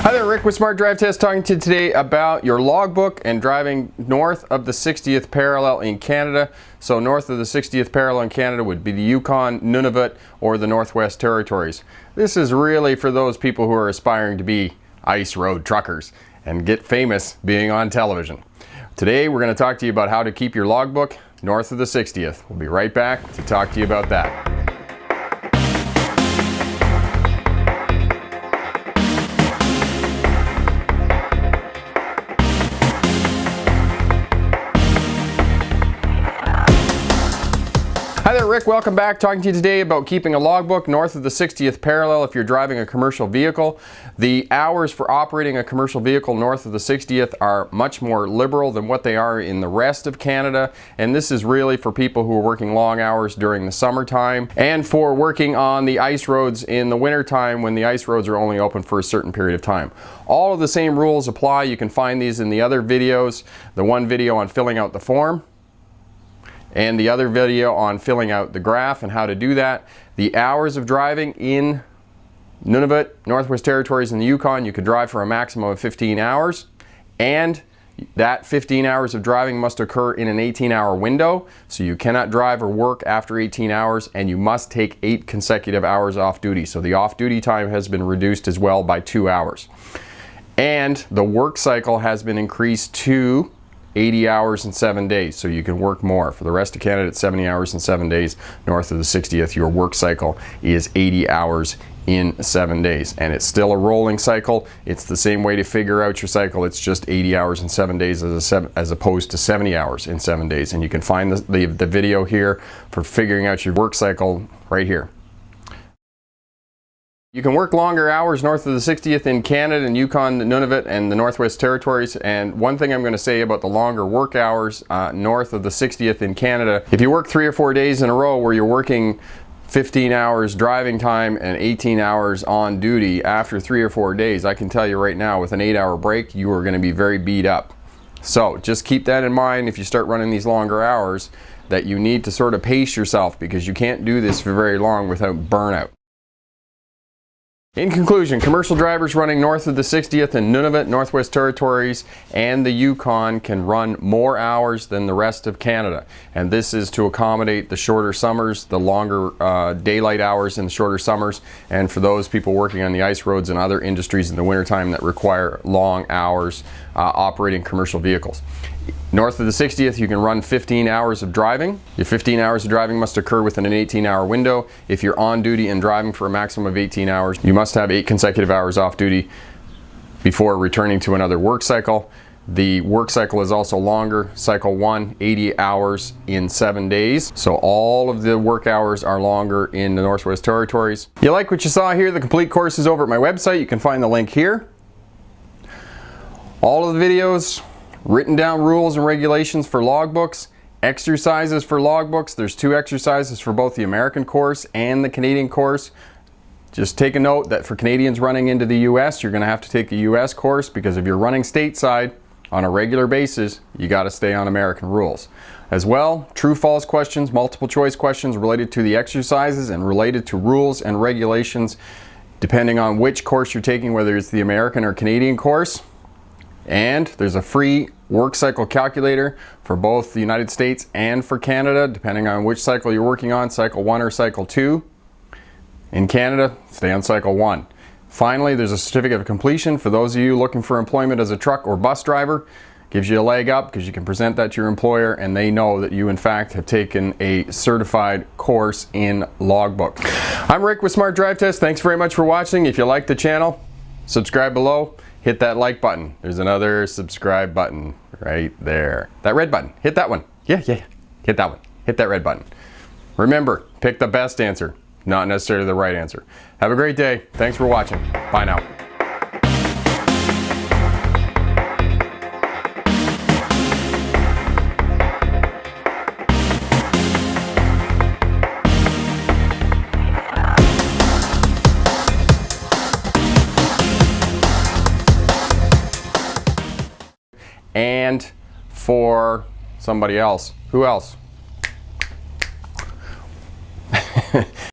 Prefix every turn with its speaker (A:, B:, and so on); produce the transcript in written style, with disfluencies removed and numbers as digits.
A: Hi there, Rick with Smart Drive Test talking to you today about your logbook and driving north of the 60th parallel in Canada. So north of the 60th parallel in Canada would be the Yukon, Nunavut, or the Northwest Territories. This is really for those people who are aspiring to be ice road truckers and get famous being on television. Today we're going to talk to you about how to keep your logbook north of the 60th. We'll be right back to talk to you about that. Hi there, Rick. Welcome back. Talking to you today about keeping a logbook north of the 60th parallel if you're driving a commercial vehicle. The hours for operating a commercial vehicle north of the 60th are much more liberal than what they are in the rest of Canada, and this is really for people who are working long hours during the summertime and for working on the ice roads in the wintertime when the ice roads are only open for a certain period of time. All of the same rules apply. You can find these in the other videos. The one video on filling out the form, and the other video on filling out the graph and how to do that. The hours of driving in Nunavut, Northwest Territories, and the Yukon, you could drive for a maximum of 15 hours, and that 15 hours of driving must occur in an 18-hour window, so you cannot drive or work after 18 hours, and you must take 8 consecutive hours off duty. So the off-duty time has been reduced as well by 2 hours. And the work cycle has been increased to 80 hours and 7 days, so you can work more. For the rest of Canada, it's 70 hours and 7 days. North of the 60th, your work cycle is 80 hours in 7 days. And it's still a rolling cycle. It's the same way to figure out your cycle. It's just 80 hours and 7 days as opposed to 70 hours in 7 days. And you can find the video here for figuring out your work cycle right here. You can work longer hours north of the 60th in Canada and Yukon, Nunavut, and the Northwest Territories. And one thing I'm going to say about the longer work hours north of the 60th in Canada, if you work 3 or 4 days in a row where you're working 15 hours driving time and 18 hours on duty after 3 or 4 days, I can tell you right now with an 8-hour break, you are going to be very beat up. So just keep that in mind if you start running these longer hours, that you need to sort of pace yourself, because you can't do this for very long without burnout. In conclusion, commercial drivers running north of the 60th in Nunavut, Northwest Territories, and the Yukon can run more hours than the rest of Canada. And this is to accommodate the shorter summers, the longer daylight hours in the shorter summers, and for those people working on the ice roads and other industries in the wintertime that require long hours operating commercial vehicles. North of the 60th, you can run 15 hours of driving. Your 15 hours of driving must occur within an 18-hour window. If you're on duty and driving for a maximum of 18 hours, you must have 8 consecutive hours off duty before returning to another work cycle. The work cycle is also longer. Cycle 1, 80 hours in 7 days. So all of the work hours are longer in the Northwest Territories. You like what you saw here? The complete course is over at my website. You can find the link here. All of the videos, written down rules and regulations for logbooks, exercises for logbooks. There's 2 exercises for both the American course and the Canadian course. Just take a note that for Canadians running into the US, you're going to have to take the US course, because if you're running stateside on a regular basis, you got to stay on American rules. As well, true-false questions, multiple choice questions related to the exercises and related to rules and regulations depending on which course you're taking, whether it's the American or Canadian course. And there's a free work cycle calculator for both the United States and for Canada, depending on which cycle you're working on, cycle 1 or cycle 2. In Canada, stay on cycle 1. Finally, there's a certificate of completion for those of you looking for employment as a truck or bus driver. Gives you a leg up because you can present that to your employer and they know that you in fact have taken a certified course in logbook. I'm Rick with Smart Drive Test. Thanks very much for watching. If you like the channel, subscribe below. Hit that like button. There's another subscribe button right there. That red button. Hit that one. Yeah. Hit that one. Hit that red button. Remember, pick the best answer, not necessarily the right answer. Have a great day. Thanks for watching. Bye now. And for somebody else. Who else?